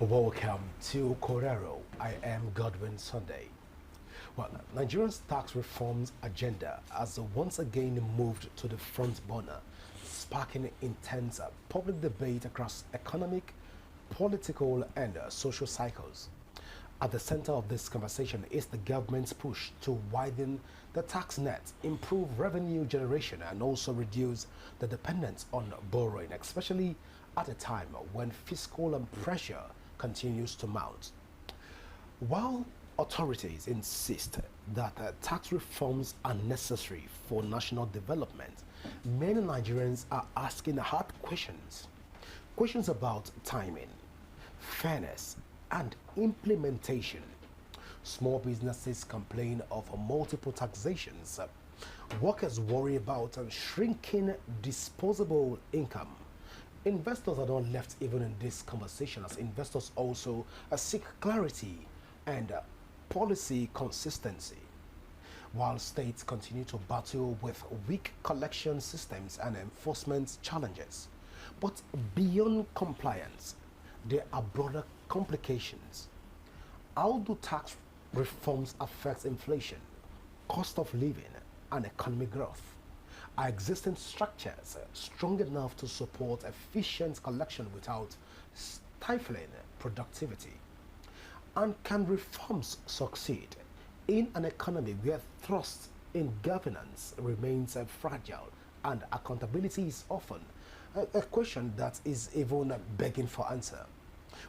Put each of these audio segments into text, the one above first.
Welcome to Corero. I am Godwin Sunday. Well, Nigeria's tax reforms agenda has once again moved to the front burner, sparking intense public debate across economic, political, and social cycles. At the center of this conversation is the government's push to widen the tax net, improve revenue generation, and also reduce the dependence on borrowing, especially at a time when fiscal pressure continues to mount. While authorities insist that tax reforms are necessary for national development, many Nigerians are asking hard questions. Questions about timing, fairness, and implementation. Small businesses complain of multiple taxations. Workers worry about shrinking disposable income. Investors are not left even in this conversation, as investors also seek clarity and policy consistency, while states continue to battle with weak collection systems and enforcement challenges. But beyond compliance, there are broader complications. How do tax reforms affect inflation, cost of living, and economic growth? Are existing structures strong enough to support efficient collection without stifling productivity? And can reforms succeed in an economy where trust in governance remains fragile and accountability is often a question that is even begging for answer?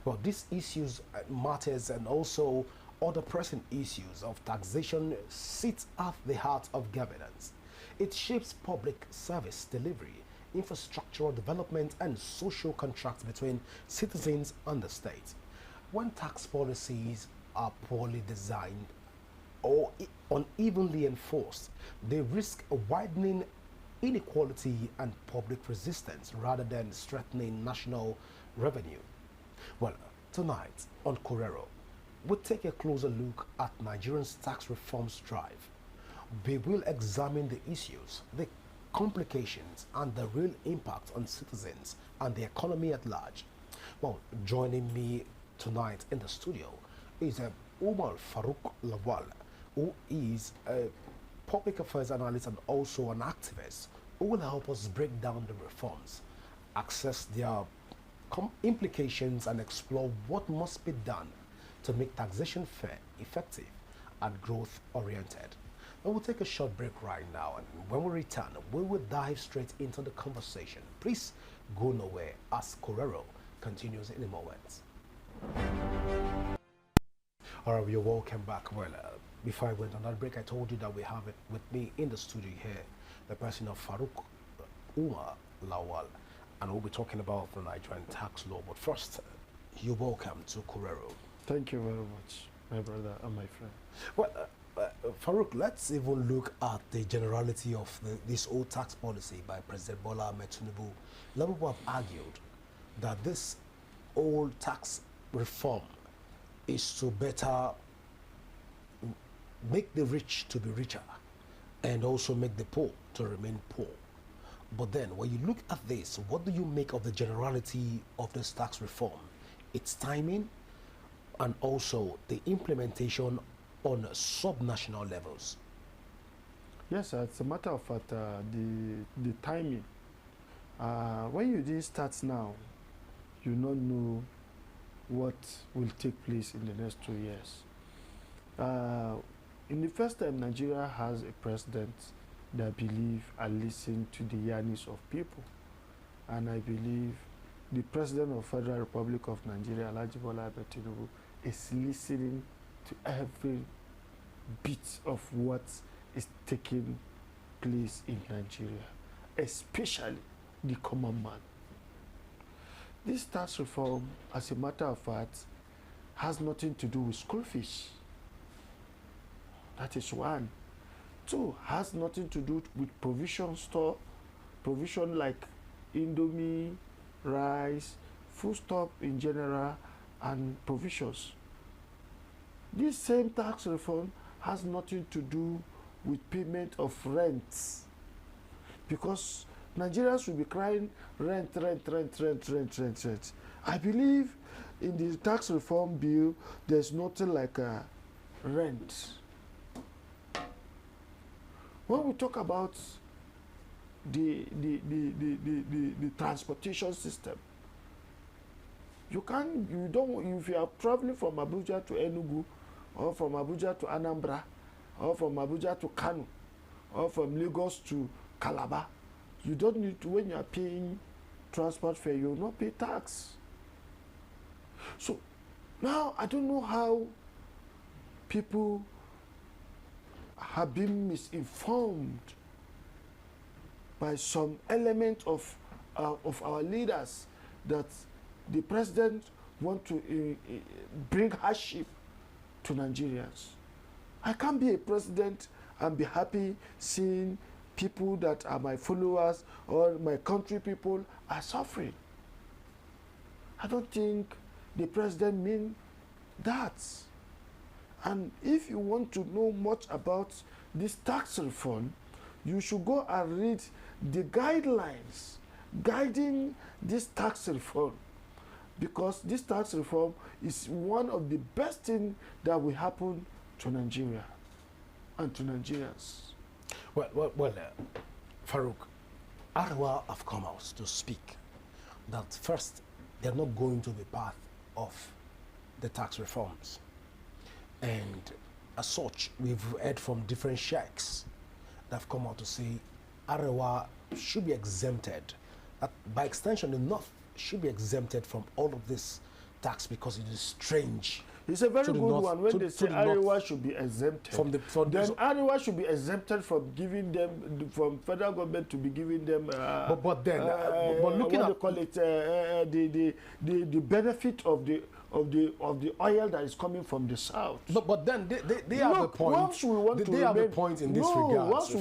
Well, these issues matters, and also other pressing issues of taxation sit at the heart of governance. It shapes public service delivery, infrastructural development, and social contracts between citizens and the state. When tax policies are poorly designed or unevenly enforced, they risk widening inequality and public resistance rather than strengthening national revenue. Well, tonight on Corero, we'll take a closer look at Nigeria's tax reforms drive. We will examine the issues, the complications, and the real impact on citizens and the economy at large. Well, joining me tonight in the studio is UMAR FARUK LAWAL, who is a public affairs analyst and also an activist, who will help us break down the reforms, assess their implications, and explore what must be done to make taxation fair, effective, and growth oriented. And we'll take a short break right now, and when we return, we will dive straight into the conversation. Please go nowhere as Corero continues in a moment. All right, you're welcome back. Well, before I went on that break, I told you that we have it with me in the studio here, the person of Faruk Umar Lawal, and we'll be talking about the Nigerian tax law. But first, you're welcome to Corero. Thank you very much, my brother and my friend. Well, Farouk, let's even look at the generality of this old tax policy by President Bola Ahmed Tinubu. A lot of people have argued that this old tax reform is to better make the rich to be richer and also make the poor to remain poor. But then, when you look at this, what do you make of the generality of this tax reform? Its timing and also the implementation on subnational levels. Yes, it's a matter of fact, the timing. When you didn't start now, you don't know what will take place in the next 2 years. In the first time, Nigeria has a president that believe and listen to the yearnings of people. And I believe the president of Federal Republic of Nigeria, Alhaji Bola Ahmed Tinubu, is listening to every bit of what is taking place in Nigeria, especially the common man. This tax reform, as a matter of fact, has nothing to do with school fees. That is one. Two, has nothing to do with provision store, provision like Indomie, rice, foodstuff in general, and provisions. This same tax reform has nothing to do with payment of rents, because Nigerians will be crying rent. I believe in the tax reform bill, there's nothing like rent. When we talk about the transportation system, you don't, if you are traveling from Abuja to Enugu, or from Abuja to Anambra, or from Abuja to Kano, or from Lagos to Calabar, you don't need to, when you are paying transport fare, you will not pay tax. So now I don't know how people have been misinformed by some element of our leaders that the president want to bring hardship to Nigerians. I can't be a president and be happy seeing people that are my followers or my country people are suffering. I don't think the president means that. And if you want to know much about this tax reform, you should go and read the guidelines guiding this tax reform, because this tax reform is one of the best things that will happen to Nigeria and to Nigerians. Well, Faruk, Arawa have come out to speak that first, they're not going to the path of the tax reforms. And as such, we've heard from different sheikhs that have come out to say Arawa should be exempted. By extension, the North should be exempted from all of this tax because it is strange. It's a very good one when they say Arewa should be exempted. Then Arewa should be exempted from giving them, from federal government to be giving them. But looking at the benefit of the oil that is coming from the south. But then they have a point. Once we want they have a point in this regard. Once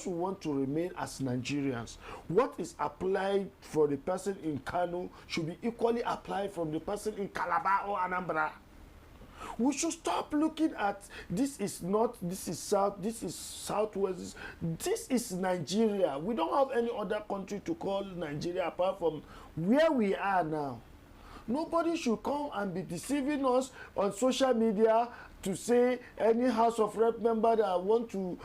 we want to remain as Nigerians, what is applied for the person in Kano should be equally applied from the person in Calabar or Anambra. We should stop looking at this is north, this is south, this is southwest. This is Nigeria. We don't have any other country to call Nigeria apart from where we are now. Nobody should come and be deceiving us on social media to say any House of Rep member that want to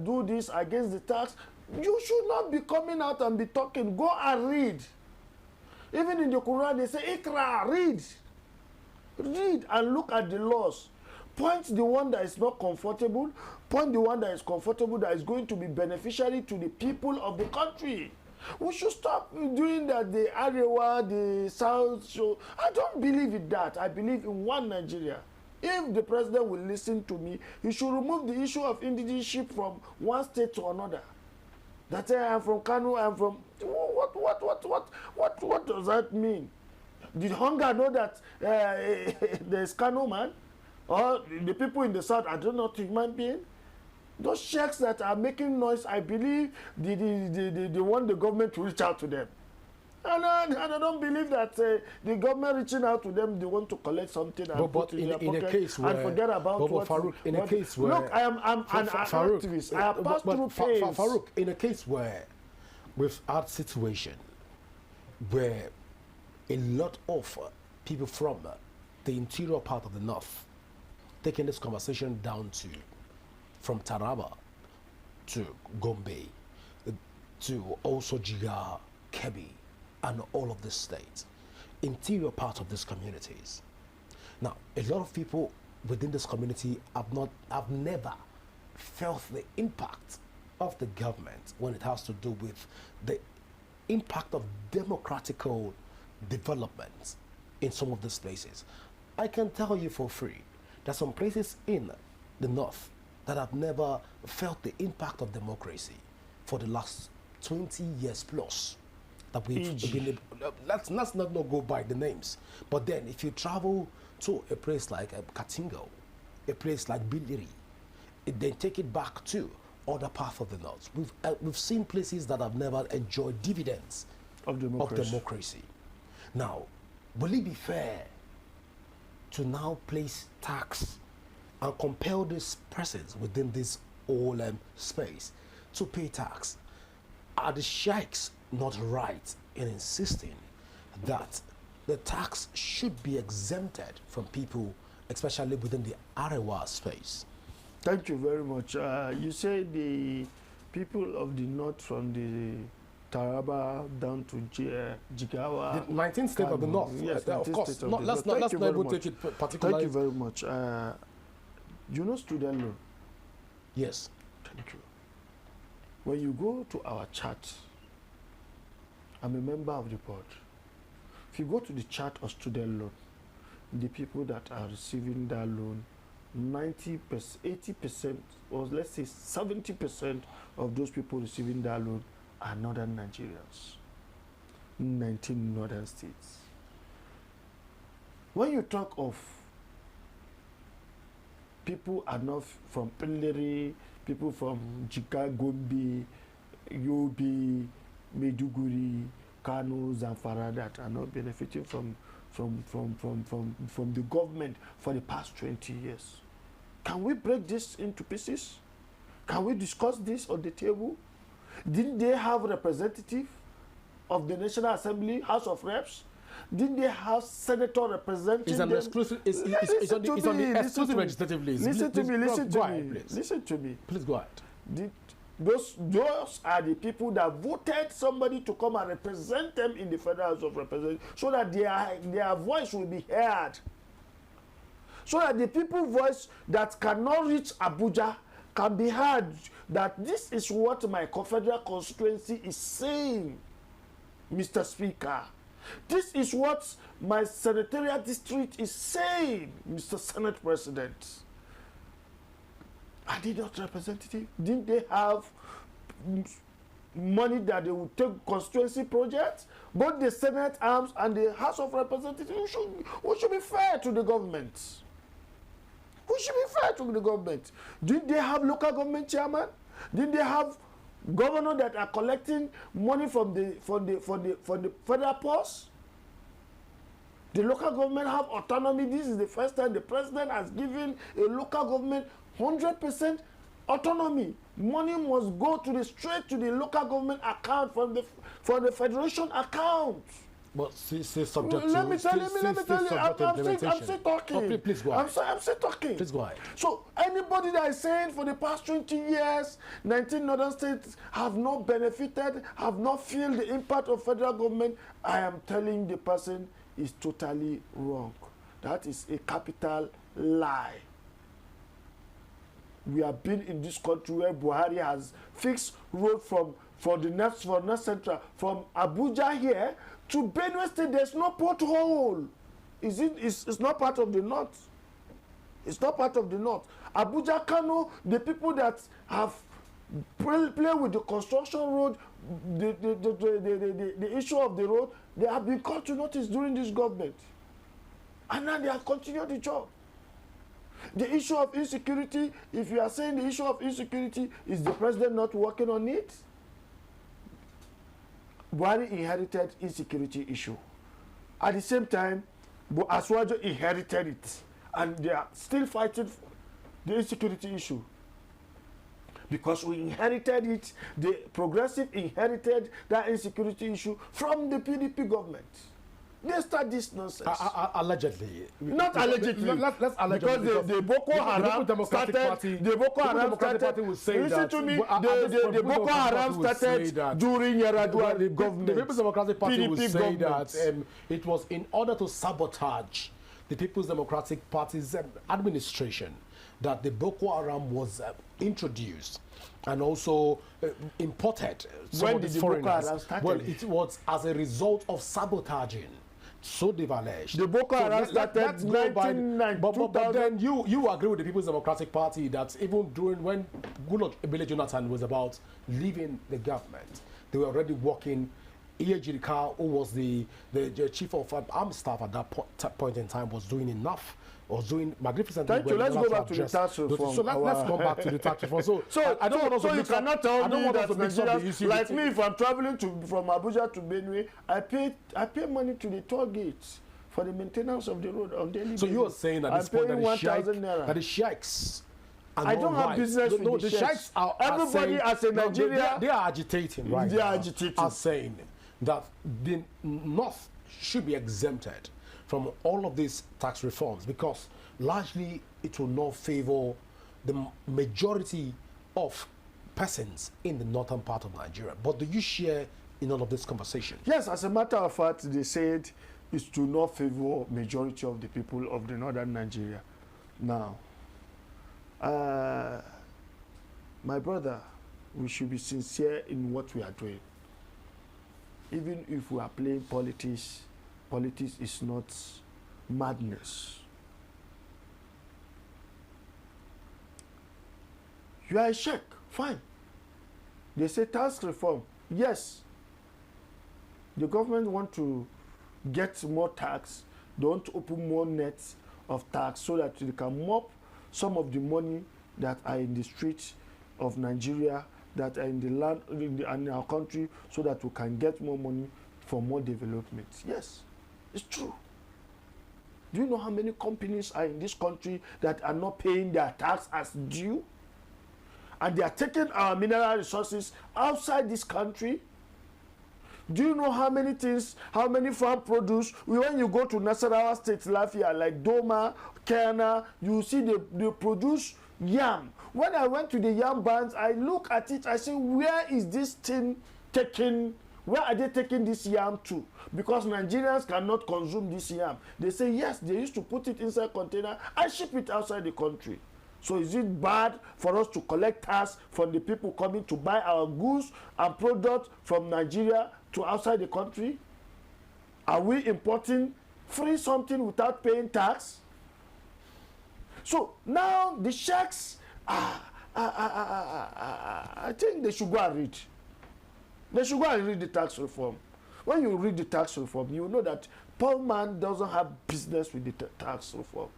do this against the tax. You should not be coming out and be talking. Go and read. Even in the Quran, they say, Ikra, read. Read and look at the laws. Point the one that is not comfortable. Point the one that is comfortable, that is going to be beneficiary to the people of the country. We should stop doing that, the Arewa, the South show. I don't believe in that. I believe in one Nigeria. If the president will listen to me, he should remove the issue of indigenship from one state to another. That I am from Kano, I am from... What does that mean? Did Hunger know that there's Kano man? Or the people in the south are not human beings? Those sheikhs that are making noise, I believe they want the government to reach out to them. And I don't believe that the government reaching out to them, they want to collect something and put in their pocket and forget about what... Faruk, in a case where... Look, I'm an activist. I have passed through pains. Faruk, in a case where we've had situation where a lot of people from the interior part of the north taking this conversation down to from Taraba to Gombe to also Jigar, Kebbi, and all of the states, interior part of these communities. Now, a lot of people within this community have never felt the impact of the government when it has to do with the impact of democratical development in some of these places. I can tell you for free that some places in the north that have never felt the impact of democracy for the last 20 years plus that we've been able, let's not go by the names, but then if you travel to a place like Katingo, a place like Biliri, then take it back to other parts of the north, we've seen places that have never enjoyed dividends of democracy. Now, will it be fair to now place tax and compel these persons within this whole space to pay tax? Are the sheikhs not right in insisting that the tax should be exempted from people, especially within the Arewa space? Thank you very much. You say the people of the north from the Taraba down to Jigawa. The 19th state of the north. Yes, of course. State of Not, the let's north. not Thank you very even take much. it particularly. Thank you very much. You know student loan? Yes. Thank you. When you go to our chart, I'm a member of the board. If you go to the chart of student loan, the people that are receiving that loan, 90%, 80%, or let's say 70% of those people receiving that loan are northern Nigerians, 19 northern states. When you talk of people are not from Pelleri, people from Jika, Gombe, Yobe, Maiduguri, Kano, Zamfara that are not benefiting from the government for the past 20 years. Can we break this into pieces? Can we discuss this on the table? Didn't they have representative of the National Assembly, House of Reps? Didn't they have senator representing It's an them? exclusive. It's on the exclusive legislative list. Listen to me. Please. Listen to me. Please go ahead. Those are the people that voted somebody to come and represent them in the Federal House of Representatives, so that their voice will be heard. So that the people's voice that cannot reach Abuja can be heard. That this is what my federal constituency is saying, Mr. Speaker. This is what my senatorial district is saying, Mr. Senate President. Are they not representative? Didn't they have money that they would take constituency projects? Both the Senate arms and the House of Representatives, we should be fair to the government. We should be fair to the government. Didn't they have local government chairman? Didn't they have governors that are collecting money from the federal purse? The local government have autonomy. This is the first time the president has given a local government 100% autonomy. Money must go straight to the local government account from the federation account. But still subject Let to. me tell you. I'm still talking. Oh, please go ahead. I'm still talking. Please go ahead. So anybody that is saying for the past 20 years, 19 northern states have not benefited, have not felt the impact of federal government, I am telling the person is totally wrong. That is a capital lie. We have been in this country where Buhari has fixed road for North Central, from Abuja here to Benue State. There's no pothole. It's not part of the north. It's not part of the north. Abuja, Kano, the people that have played with the construction road, the issue of the road, they have been called to notice during this government. And now they have continued the job. The issue of insecurity, if you are saying the issue of insecurity, is the president not working on it? Buhari inherited insecurity issue. At the same time, Aswajo inherited it. And they are still fighting the insecurity issue. Because we inherited it, the progressive inherited that insecurity issue from the PDP government. They start this nonsense. Allegedly. Not allegedly. Let's allegedly. Because the Boko Haram started. The Boko Haram started. Listen to me. The Boko Haram started during Yar'Adua government. The People's Democratic Party PDP will say government. that it was in order to sabotage the People's Democratic Party's administration that the Boko Haram was introduced and also imported. When did the Boko Haram started? Well, it was as a result of sabotaging. So they've alleged. The Boko Haram started 1992. But then you agree with the People's Democratic Party that even during when Goodluck Ebele Jonathan was about leaving the government, they were already working. Iyejirika, who was the chief of armed staff at that point in time, was doing enough. Was doing magnificently. Thank you. Let's go back to the tax reform. So let's go back to the tax reform. So I don't want us to you cannot tell me that Nigerians, like me, if I'm traveling from Abuja to Benue, I pay money to the toll gates for the maintenance of the road on daily basis. So you are saying that this point that the sheiks I don't have business with the sheiks. Everybody as a Nigerian, they are agitating, right? They are agitating. Are saying that the North should be exempted from all of these tax reforms because largely it will not favor the majority of persons in the northern part of Nigeria. But do you share in all of this conversation? Yes, as a matter of fact, they said it's to not favor majority of the people of the northern Nigeria. Now, my brother, we should be sincere in what we are doing. Even if we are playing politics, politics is not madness. You are a sheikh, fine. They say tax reform, yes. The government want to get more tax, they want to open more nets of tax so that they can mop some of the money that are in the streets of Nigeria, that are in the land in our country, so that we can get more money for more development. Yes, it's true. Do you know how many companies are in this country that are not paying their tax as due? And they are taking our mineral resources outside this country? Do you know how many things, how many farm produce? When you go to Nasarawa State, Lafia, like Doma, Kenya, you see they produce yam. When I went to the yam barns, I look at it, I say, where is this thing taken? Where are they taking this yam to? Because Nigerians cannot consume this yam. They say, yes, they used to put it inside container and ship it outside the country. So is it bad for us to collect tax from the people coming to buy our goods and products from Nigeria to outside the country? Are we importing free something without paying tax? So now the sheikhs, I think they should go and read. They should go and read the tax reform. When you read the tax reform, you know that poor man doesn't have business with the tax reform.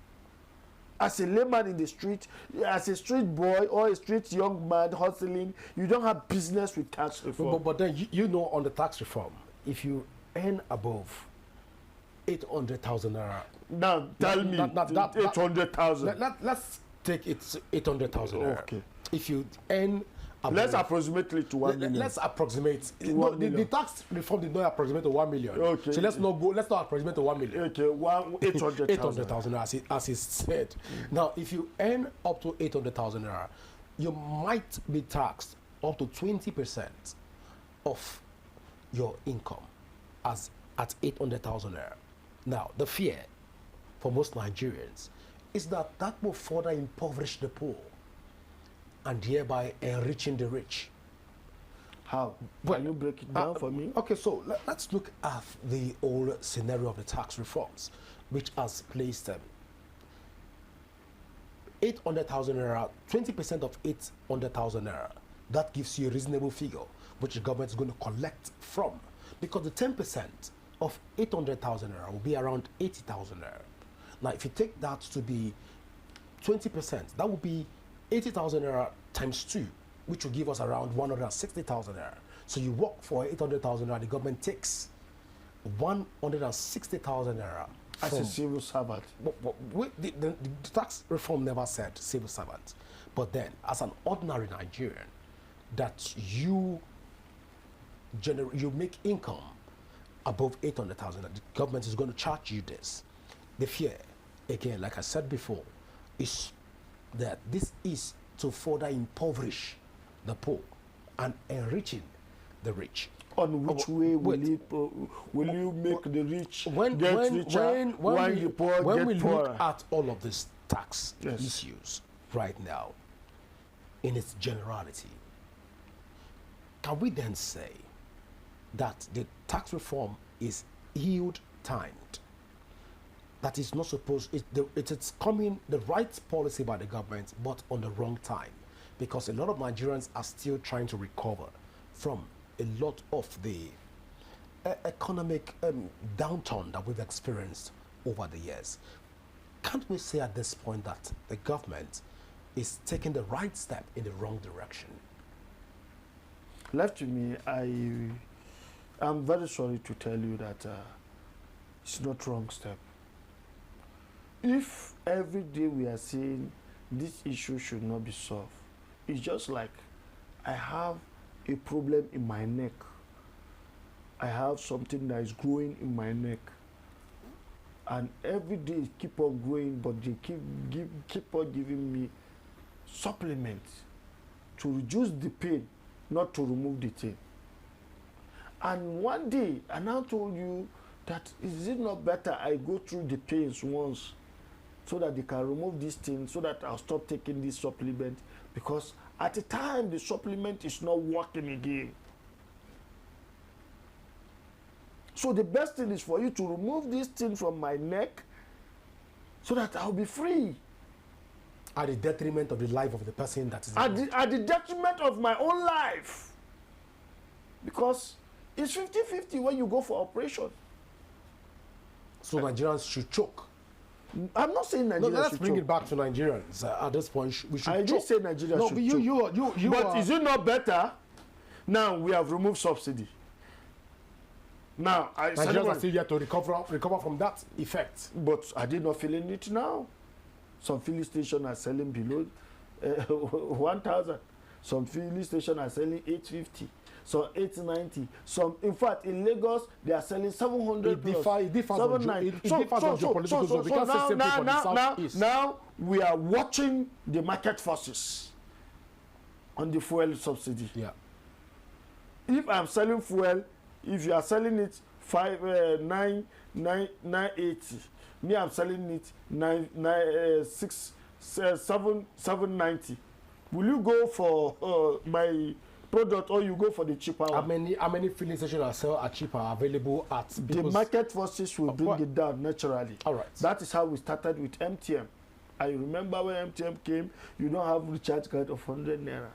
As a layman in the street, as a street boy or a street young man hustling, you don't have business with tax reform. But then you know on the tax reform, if you earn above 800,000 naira. Now tell me, 800,000. Let's take it 800,000 naira. Okay. If you earn above, let's approximately to 1 million. Let's approximate. No, the tax reform did not approximate to 1 million. Okay. So let's not approximate to 1 million. Okay, 800,000. 800,000 as he said. Now, if you earn up to 800,000 naira, you might be taxed up to 20% of your income as at 800,000 naira. Now, the fear for most Nigerians is that that will further impoverish the poor and thereby enriching the rich. How? Can you break it down for me? Okay, so let's look at the whole scenario of the tax reforms, which has placed 800,000 naira, 20% of 800,000 naira. That gives you a reasonable figure, which the government is going to collect from. Because the 10% of 800,000 naira will be around 80,000 naira. Now, if you take that to be 20%, that would be 80,000 naira times 2, which will give us around 160,000 naira. So you work for 800,000 naira, the government takes 160,000 naira. As a civil servant. The tax reform never said civil servant. But then, as an ordinary Nigerian, that you make income above 800,000, the government is going to charge you this. The fear, again, like I said before, is that this is to further impoverish the poor and enriching the rich. On which way will you make the rich get richer while the poor get poorer? When we look at all of these tax issues right now, in its generality, can we then say that the tax reform is ill-timed? That is not supposed, it's coming the right policy by the government, but on the wrong time, because a lot of Nigerians are still trying to recover from a lot of the economic downturn that we've experienced over the years. Can't we say at this point that the government is taking the right step in the wrong direction? Left to me, I'm very sorry to tell you that it's not wrong step. If every day we are saying this issue should not be solved, it's just like I have a problem in my neck I have something that is growing in my neck. And every day it keep on growing, but they keep on giving me supplements to reduce the pain, not to remove the thing. And one day, I now told you that is it not better I go through the pains once so that they can remove this thing, so that I'll stop taking this supplement, because at the time the supplement is not working again. So the best thing is for you to remove this thing from my neck so that I'll be free. At the detriment of the life of the person that is at the detriment of my own life. Because it's 50-50 when you go for operation. So Nigerians should choke. I'm not saying Nigerians should choke. Let's bring it back to Nigerians. At this point, we should choke. I didn't say Nigerians should choke. But is it not better? Now we have removed subsidy. Now, Nigerians are still yet to recover from that effect. But are they not feeling it now? Some filling stations are selling below 1,000. Some filling stations are selling 850. Some 890. Some, in fact, in Lagos, they are selling 700. It differs on geopolitical zone. We can't say same thing for the Southeast. Now, we are watching the market forces on the fuel subsidy. Yeah. If I'm selling fuel, if you are selling it 980, me I'm selling it 790. Will you go for my product, or you go for the cheaper one? How many filling stations are sell at cheaper available at the market forces will bring it down naturally. All right. That is how we started with MTM. I remember when MTM came, you don't have recharge card of 100 naira.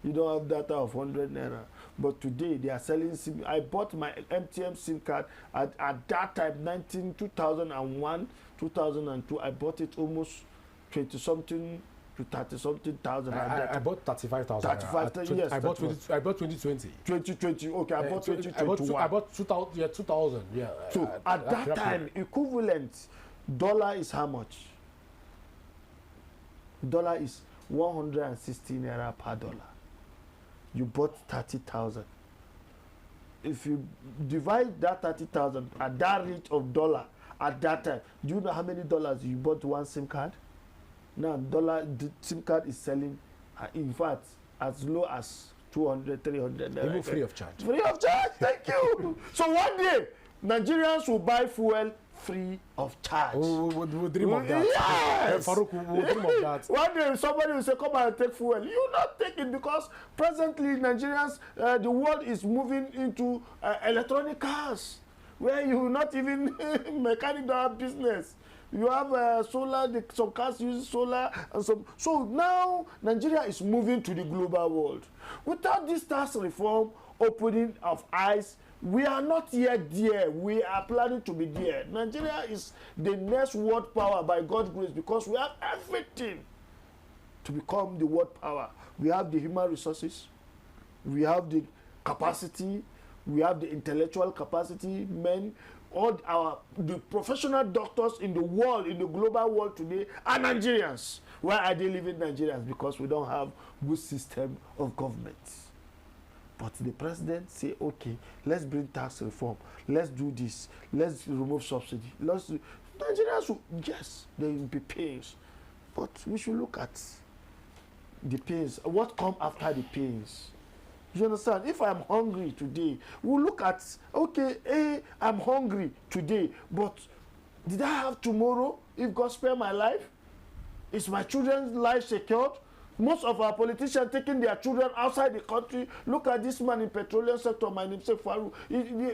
You don't have data of 100 naira. But today they are selling SIM. I bought my MTM SIM card at that time, 2001, 2002. I bought it almost 20 something to 30 something thousand. I bought 35,000. 35,000. Yes. I bought 2020. 2020. Okay, I bought 2021. I bought 2000. Yeah, 2000. Yeah. So at that time, equivalent dollar is how much? Dollar is 160 naira per dollar. You bought 30,000. If you divide that 30,000 at that rate of dollar at that time, do you know how many dollars you bought one SIM card? Now, the SIM card is selling, in fact, as low as 200, 300. Even free of charge. Free of charge, thank you. So one day, Nigerians will buy fuel free of charge. We'll dream of that. Yes! FARUK, we'll dream of that. One day somebody will say, come and take fuel. You not take it, because presently Nigerians, the world is moving into electronic cars, where you will not even mechanical business. You have solar, some cars use solar, and some. So now Nigeria is moving to the global world. Without this tax reform opening of eyes, we are not yet there. We are planning to be there. Nigeria is the next world power by God's grace, because we have everything to become the world power. We have the human resources, we have the capacity, we have the intellectual capacity, men, all the professional doctors in the world, in the global world today are Nigerians. Why are they living Nigerians? Because we don't have good system of government. But the president say, okay, let's bring tax reform. Let's do this. Let's remove subsidy. Nigerians will, yes, there will be pains. But we should look at the pains. What come after the pains? You understand? If I'm hungry today, we'll look at, okay, I'm hungry today, but did I have tomorrow if God spare my life? Is my children's life secured? Most of our politicians taking their children outside the country. Look at this man in petroleum sector, my name is FARUK.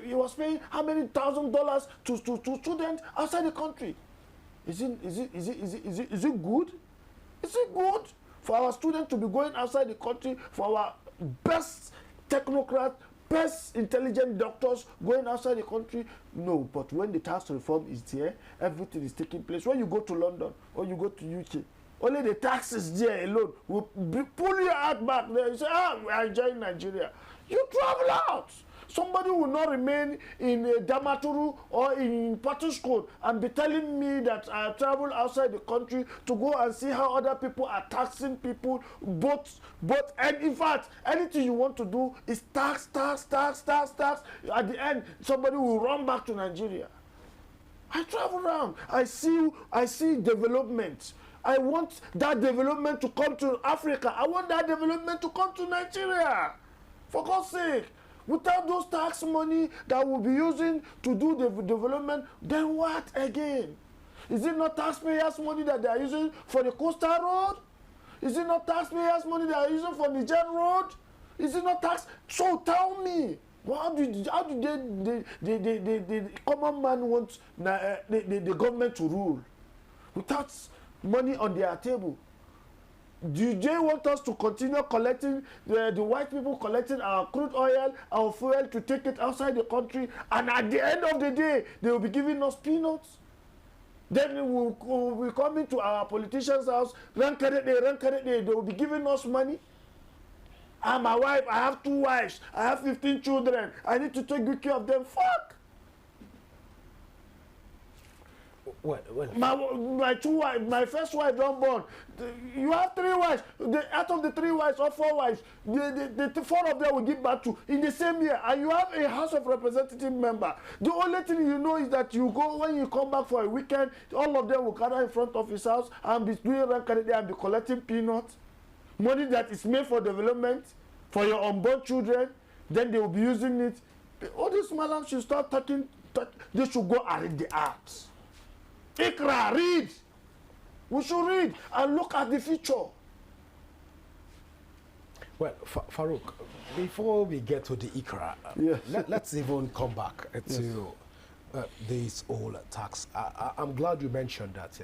He was paying how many $1,000s to students outside the country? Is it good? Is it good for our students to be going outside the country, for our best technocrats, best intelligent doctors going outside the country? No, but when the tax reform is there, everything is taking place. When you go to London or you go to UK, only the taxes there alone will pull you out back there. You say, we are enjoying Nigeria. You travel out. Somebody will not remain in Damaturu or in Patuskot and be telling me that I travel outside the country to go and see how other people are taxing people, and in fact, anything you want to do is tax. At the end, somebody will run back to Nigeria. I travel around. I see development. I want that development to come to Africa. I want that development to come to Nigeria. For God's sake. Without those tax money that we'll be using to do the development, then what again? Is it not taxpayers' money that they are using for the coastal road? Is it not taxpayers' money they are using for Niger road? Is it not tax? So tell me, how do the common man want the government to rule without money on their table? Do they want us to continue collecting, the white people collecting our crude oil, our fuel, to take it outside the country, and at the end of the day, they will be giving us peanuts? Then we'll come into our politicians' house, they will be giving us money. I'm my wife, I have 2 wives, I have 15 children, I need to take good care of them. Fuck! Well. My 2 wives, my first wife don't born. You have 3 wives. Out of the 3 wives or 4 wives, the 4 of them will give birth to in the same year. And you have a House of Representative member. The only thing you know is that you go, when you come back for a weekend, all of them will gather in front of his house and be doing rankadede and be collecting peanuts. Money that is made for development, for your unborn children. Then they will be using it. All these malams should start talking. They should go and read the arts. Ikra, read. We should read and look at the future. Well, Faruk, before we get to the Ikra, yes. let's even come back to this whole tax. I'm glad you mentioned that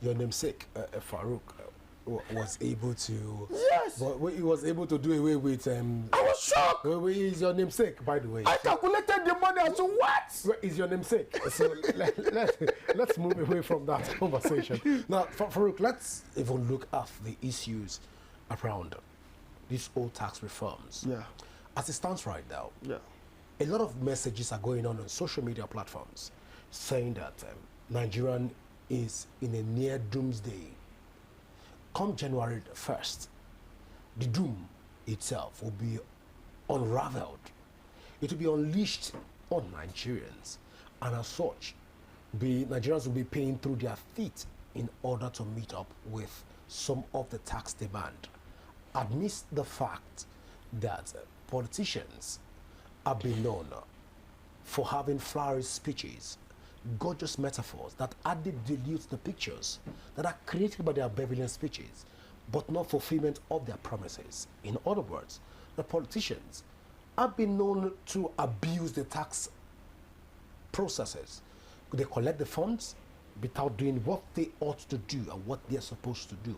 your namesake, Faruk, was able to. Yes. He was able to do away with. I was shocked. Where is your namesake, by the way? I calculated the money. I said, what? Where is your namesake? So let's move away from that conversation. Now, Faruk, let's even look at the issues around these old tax reforms. Yeah. As it stands right now, Yeah. a lot of messages are going on social media platforms saying that Nigerian is in a near doomsday. Come January 1st, the doom itself will be unraveled. It will be unleashed on Nigerians, and as such, Nigerians will be paying through their feet in order to meet up with some of the tax demand. Amidst the fact that politicians have been known for having flowery speeches, gorgeous metaphors that hardly dilute the pictures that are created by their benevolent speeches, but not fulfillment of their promises. In other words, the politicians have been known to abuse the tax processes. They collect the funds without doing what they ought to do and what they're supposed to do.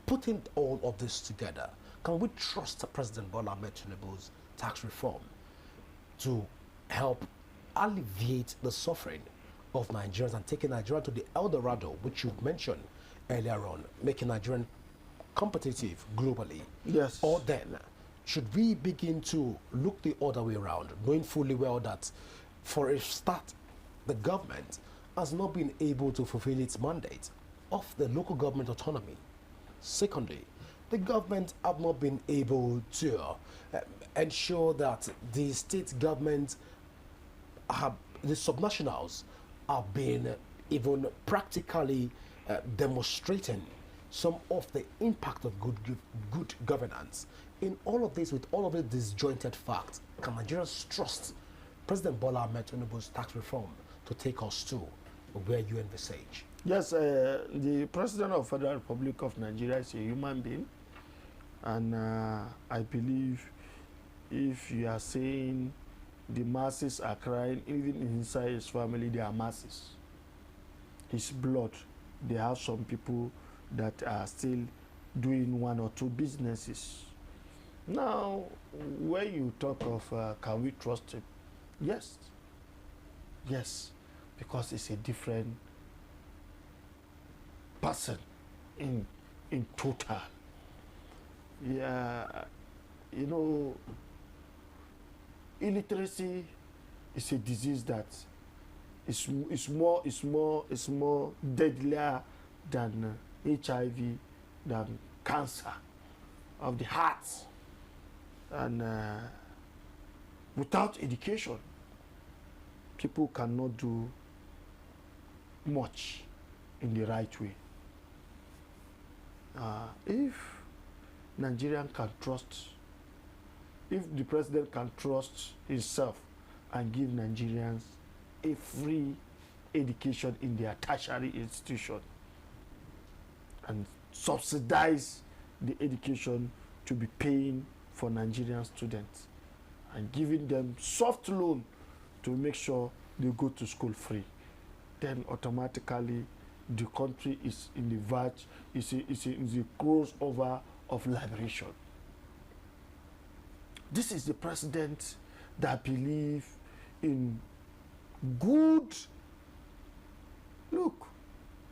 Putting all of this together, can we trust President Bola Ahmed Tinubu's tax reform to help alleviate the suffering of Nigerians and taking Nigeria to the El Dorado, which you mentioned earlier on, making Nigeria competitive globally? Yes. Or then, should we begin to look the other way around, knowing fully well that, for a start, the government has not been able to fulfill its mandate of the local government autonomy? Secondly, the government have not been able to ensure that the state government the subnationals have been even practically demonstrating some of the impact of good governance. In all of this, with all of it disjointed facts, can Nigerians trust President Bola Ahmed Tinubu's tax reform to take us to where you envisage? Yes, the President of the Federal Republic of Nigeria is a human being, and I believe if you are saying the masses are crying, even inside his family there are masses. His blood, they have some people that are still doing 1 or 2 businesses. Now, when you talk of can we trust him? Yes. Yes, because it's a different person in total. Yeah, you know, illiteracy is a disease that is more deadlier than HIV, than cancer of the heart. And without education, people cannot do much in the right way. If Nigerian can trust, if the president can trust himself and give Nigerians a free education in their tertiary institution and subsidize the education to be paying for Nigerian students and giving them soft loan to make sure they go to school free, then automatically the country is in the verge, is in the crossover of liberation. This is the president that believes in good. Look,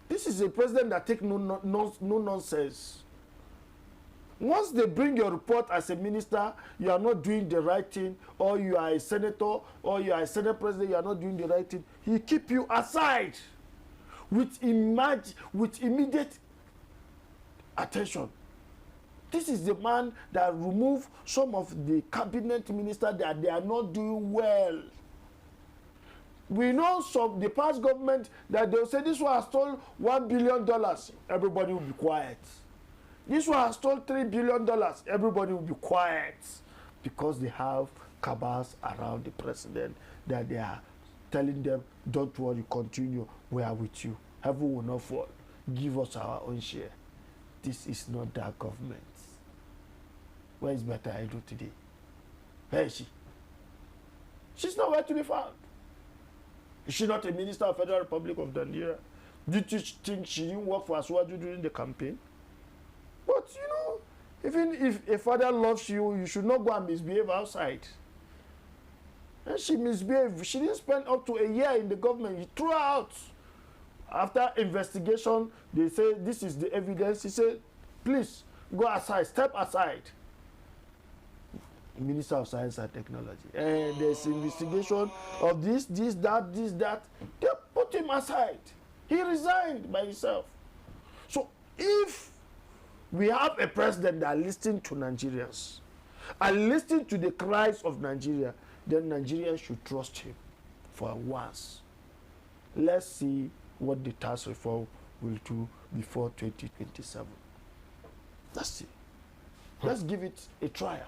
this is a president that takes no nonsense. Once they bring your report as a minister, you are not doing the right thing, or you are a senator, or you are a senate president, you are not doing the right thing, he keep you aside with immediate attention. This is the man that removed some of the cabinet ministers that they are not doing well. We know some the past government that they will say this one has stole $1 billion, everybody will be quiet. This one has stole $3 billion, everybody will be quiet, because they have cabals around the president that they are telling them, don't worry, continue, we are with you. Heaven will not fall. Give us our own share. This is not that government. Where is Beta Edo today? Where is she? She's nowhere to be found. Is she not a minister of Federal Republic of Nigeria? Did you think she didn't work for Aswaju during the campaign? But you know, even if a father loves you, you should not go and misbehave outside. And she misbehaved. She didn't spend up to a year in the government. He threw her out. After investigation, they say this is the evidence. He said, please go aside, step aside. Minister of Science and Technology. And there's investigation of this, that. They put him aside. He resigned by himself. So if we have a president that listens to Nigerians and listens to the cries of Nigeria, then Nigerians should trust him for once. Let's see what the tax reform will do before 2027. Let's see. Let's give it a trial.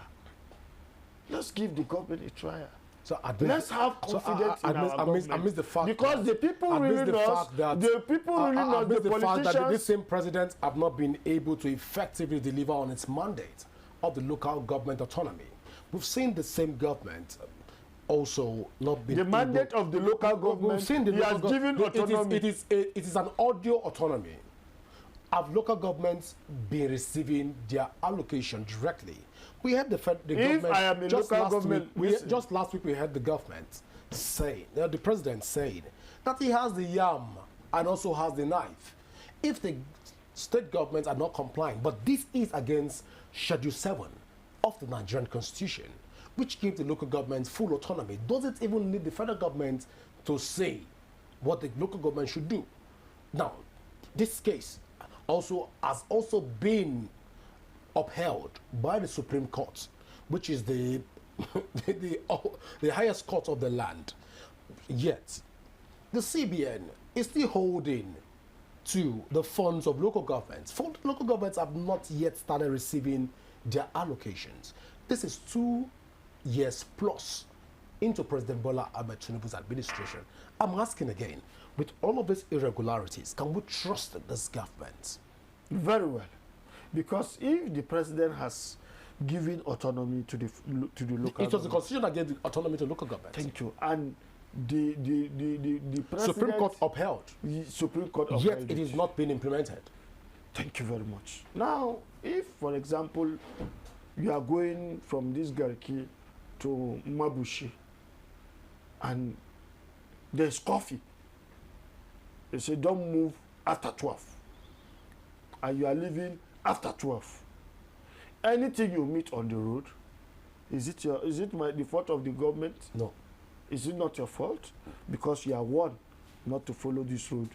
Let's give the government a trial. So let's have confidence in our government. Amidst the fact because the people really know, the politicians. That this same president have not been able to effectively deliver on its mandate of the local government autonomy. We've seen the same government also not been the mandate of the local government. He has given autonomy. It is an audio autonomy. Have local governments been receiving their allocation directly? We had the government. I am a local government, just last week we had the government say, the president saying that he has the yam and also has the knife. If the state governments are not complying, but this is against Schedule 7 of the Nigerian Constitution, which gives the local governments full autonomy. Does it even need the federal government to say what the local government should do? Now, this case has also been upheld by the Supreme Court, which is the highest court of the land. Yet, the CBN is still holding to the funds of local governments. Local governments have not yet started receiving their allocations. This is 2 years plus into President Bola Ahmed Tinubu's administration. I'm asking again, with all of these irregularities, can we trust this government? Very well. Because if the president has given autonomy to the local it was the constitution that gave the autonomy to local government. Thank you. And the president, Supreme Court upheld. Supreme Court upheld. Yet it is not being implemented. Thank you very much. Now, if, for example, you are going from this Garki to Mabushi and there's coffee, they say don't move after 12. And you are leaving after 12. Anything you meet on the road, Is it the fault of the government? No. Is it not your fault? Because you are warned not to follow this road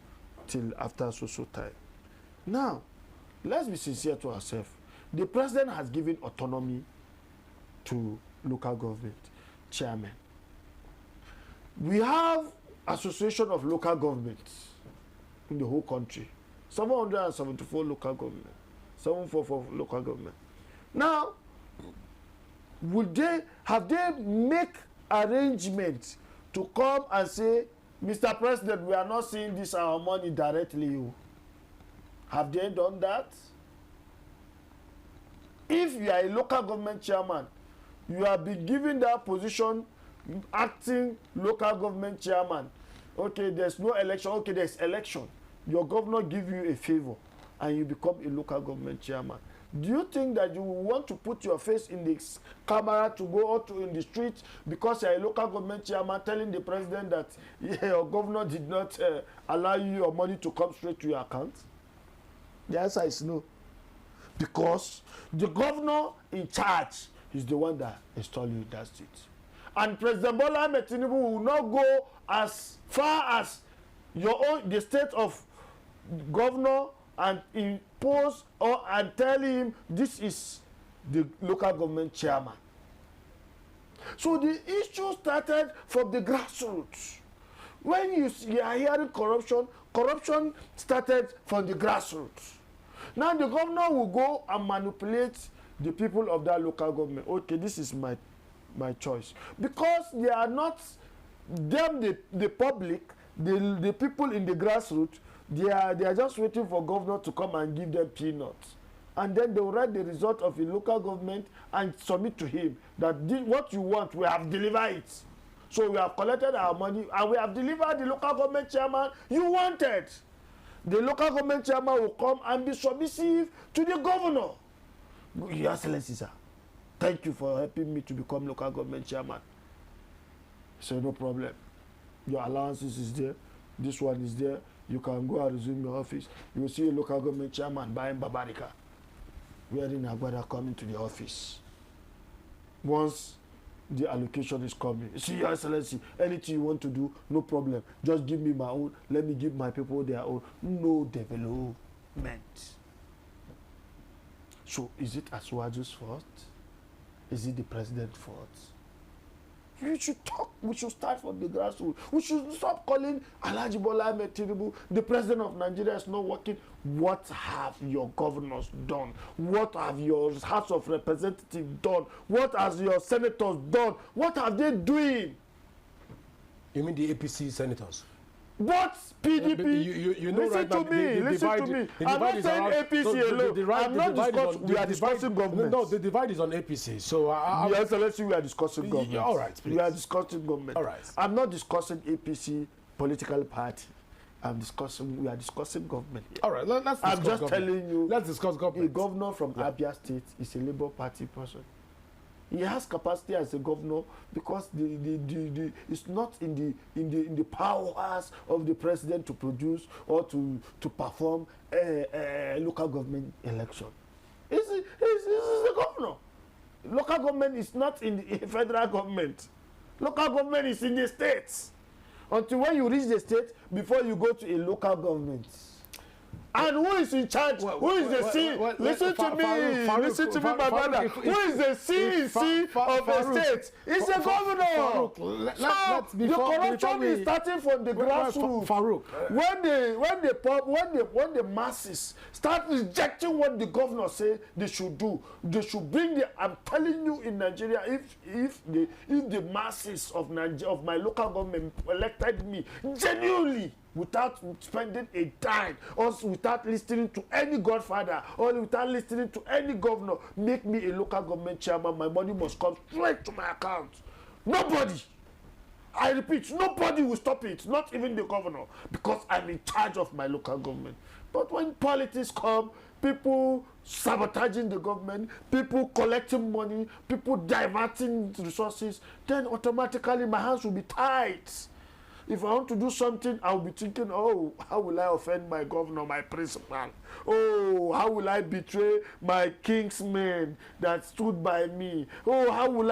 till after so time. Now, let's be sincere to ourselves. The president has given autonomy to local government chairman. We have association of local governments in the whole country. 774 local government. 744 local government. Now, have they make arrangements to come and say, Mr. President, we are not seeing this our money directly? Have they done that? If you are a local government chairman, you have been given that position, acting local government chairman. Okay, there's no election. Okay, there's election. Your governor give you a favor and you become a local government chairman. Do you think that you will want to put your face in the camera to go out in the street because you're a local government chairman telling the president that your governor did not allow you your money to come straight to your account? The answer is no. Because the governor in charge is the one that installed you in that seat. And President Bola Ahmed Tinubu will not go as far as the state of governor and impose and tell him this is the local government chairman. So the issue started from the grassroots. When you are hearing corruption started from the grassroots. Now the governor will go and manipulate the people of that local government. Okay, this is my choice. Because they are not them, the public, the people in the grassroots, they are just waiting for governor to come and give them peanuts. And then they will write the result of a local government and submit to him that what you want, we have delivered it. So we have collected our money and we have delivered the local government chairman you wanted. The local government chairman will come and be submissive to the governor. Your Excellency, sir, thank you for helping me to become local government chairman. So no problem. Your allowances is there. This one is there. You can go and resume your office. You will see a local government chairman buying Babarika, wearing Agbada, coming to the office. Once the allocation is coming, see, Your Excellency, anything you want to do, no problem. Just give me my own. Let me give my people their own. No development. So is it Asuaju's fault? Is it the president's fault? We should talk. We should start from the grassroots. We should stop calling Alhaji Bola Ahmed Tinubu, the president of Nigeria, is not working. What have your governors done? What have your House of Representatives done? What has your senators done? What are they doing? You mean the APC senators? What PDP? You know, listen right to now, me. Listen to me. I'm not saying APC alone. I'm not discussing. We are discussing government. No, the divide is on APC. So yes, let's see. We are discussing government. All right, please. We are discussing government. All right. I'm not discussing APC political party. We are discussing government here. All right, let's discuss I'm just government. telling you. Let's discuss government. A governor from Abia State is a Labour Party person. He has capacity as a governor because it's not in the powers of the president to produce or to perform a local government election. He's the governor. Local government is not in the federal government. Local government is in the states. Until when you reach the state, before you go to a local government. And who is in charge? Who is the C? Listen to me, my brother. Who is the CEC of the state? It's the governor. So the corruption is starting from the grassroots. FARUK. When the masses start rejecting what the governor say they should do, they should bring the. I'm telling you, in Nigeria, if the masses of my local government elected me genuinely, without spending a dime, or without listening to any godfather, or without listening to any governor, make me a local government chairman, my money must come straight to my account. Nobody, I repeat, nobody will stop it, not even the governor, because I'm in charge of my local government. But when politics come, people sabotaging the government, people collecting money, people diverting resources, then automatically my hands will be tied. If I want to do something, I'll be thinking, oh, how will I offend my governor, my principal? Oh, how will I betray my kingsmen that stood by me? Oh, how will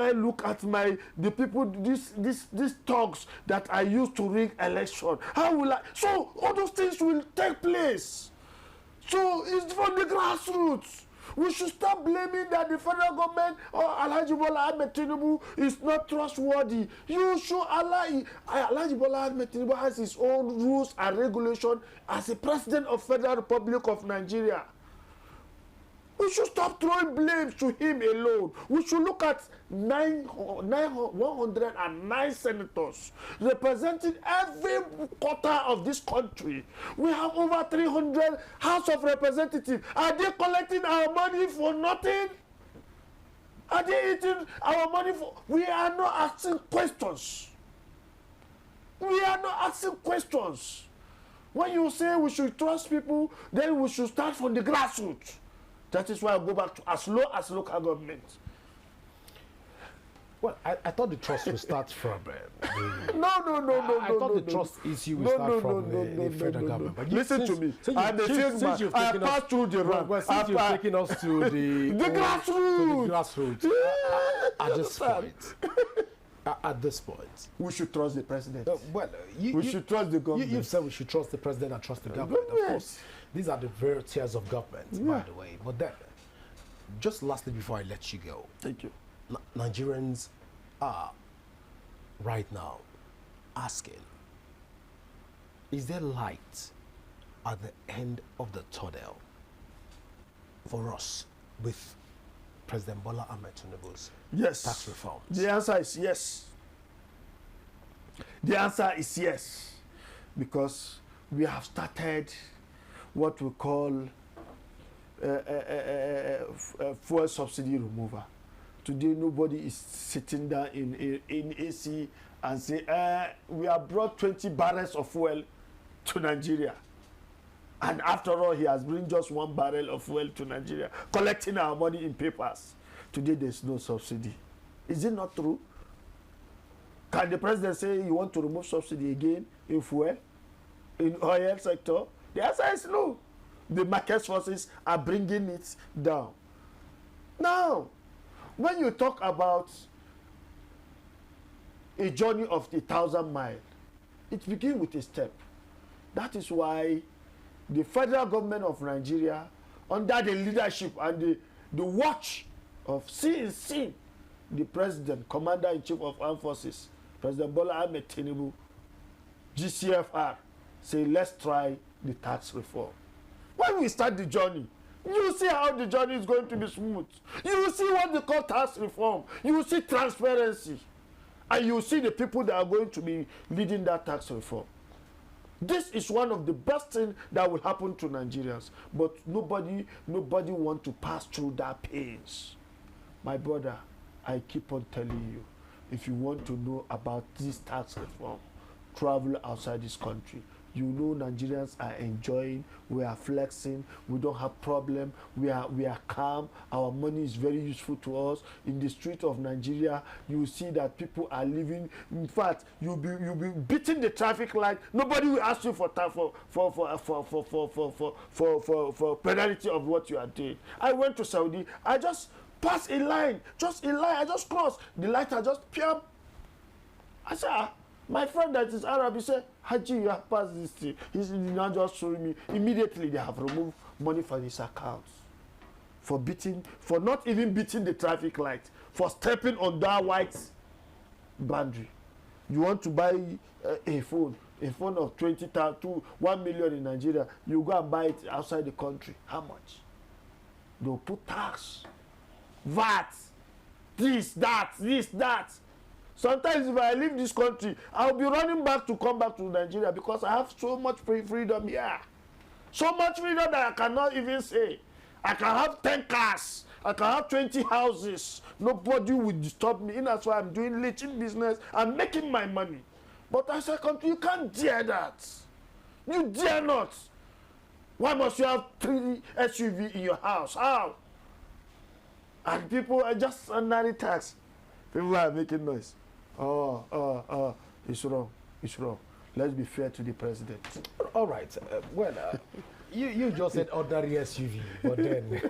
I look at the people, these thugs that I used to rig election? How will I? So all those things will take place. So it's from the grassroots. We should stop blaming that the federal government or Alhaji Bola Ahmed Tinubu is not trustworthy. You should Alhaji Bola Ahmed Tinubu has his own rules and regulations as a president of Federal Republic of Nigeria. We should stop throwing blames to him alone. We should look at 109 senators representing every quarter of this country. We have over 300 House of Representatives. Are they collecting our money for nothing? Are they eating our money for? We are not asking questions. We are not asking questions. When you say we should trust people, then we should start from the grassroots. That is why I go back to as low as local government. Well, I thought the trust would start from No. I thought the trust issue would start from the federal government. But listen to me. I'm a salesman. I passed through the run. Well, since you've taken us to the grassroots. At this point. At this point, we should trust the president. We should trust the government. You've said we should trust the president and trust the government. Of course, these are the various tiers of government, by the way. But then, just lastly, before I let you go, thank you. Nigerians are right now asking: is there light at the end of the tunnel for us with President Bola Ahmed Tinubu's tax reforms? The answer is yes. The answer is yes, because we have started what we call fuel subsidy removal. Today, nobody is sitting down in AC and say, we have brought 20 barrels of fuel to Nigeria. And after all, he has bring just 1 barrel of fuel to Nigeria, collecting our money in papers. Today, there's no subsidy. Is it not true? Can the president say you want to remove subsidy again in fuel, in oil sector? The answer is no. The market forces are bringing it down. Now, when you talk about a journey of 1,000 miles, it begins with a step. That is why the federal government of Nigeria, under the leadership and the watch of CNC, the president, commander-in-chief of armed forces, President Bola Ahmed Tinubu, GCFR, say let's try the tax reform. When we start the journey, you see how the journey is going to be smooth. You will see what they call tax reform. You will see transparency. And you will see the people that are going to be leading that tax reform. This is one of the best things that will happen to Nigerians. But nobody wants to pass through that pains. My brother, I keep on telling you, if you want to know about this tax reform, travel outside this country. You know Nigerians are enjoying, we are flexing, we don't have problem, we are calm, our money is very useful to us. In the street of Nigeria, you see that people are living. In fact, you'll be beating the traffic light. Nobody will ask you for penalty of what you are doing. I went to Saudi, I just passed a line, I just crossed. The light are just pure. I said, my friend that is Arab, he said, Haji, you have passed this thing. He's not just showing me. Immediately, they have removed money from his accounts for not even beating the traffic light, for stepping on that white boundary. You want to buy a phone of 20,000 to 1 million in Nigeria, you go and buy it outside the country. How much? They'll put tax, VAT, this, that. Sometimes if I leave this country, I'll be running back to come back to Nigeria because I have so much freedom here. So much freedom that I cannot even say. I can have 10 cars. I can have 20 houses. Nobody will disturb me. And that's why I'm doing leeching business. I'm making my money. But as a country, you can't dare that. You dare not. Why must you have 3 SUV in your house? How? And people are just ordinary tax. People are making noise. It's wrong. it's wrong. Let's be fair to the president. All right. You just said ordinary SUV, but then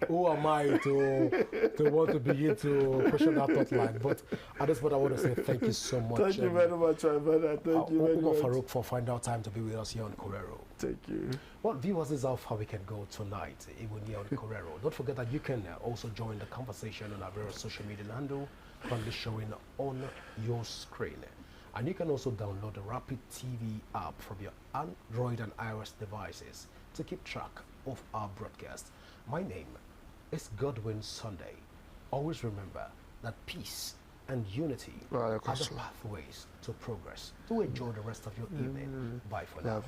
who am I to want to begin to question that thought line? But at this point, I want to say thank you so much. Thank you very much, my brother. Thank you very much. FARUK, for finding out time to be with us here on Corero. Thank you. Well, viewers, this is how far we can go tonight, even here on Corero. Don't forget that you can also join the conversation on our various social media handle, currently showing on your screen. And you can also download the Rapid TV app from your Android and iOS devices to keep track of our broadcast. My name is Godwin Sunday. Always remember that peace and unity are the pathways to progress. Do enjoy the rest of your evening. Bye for now.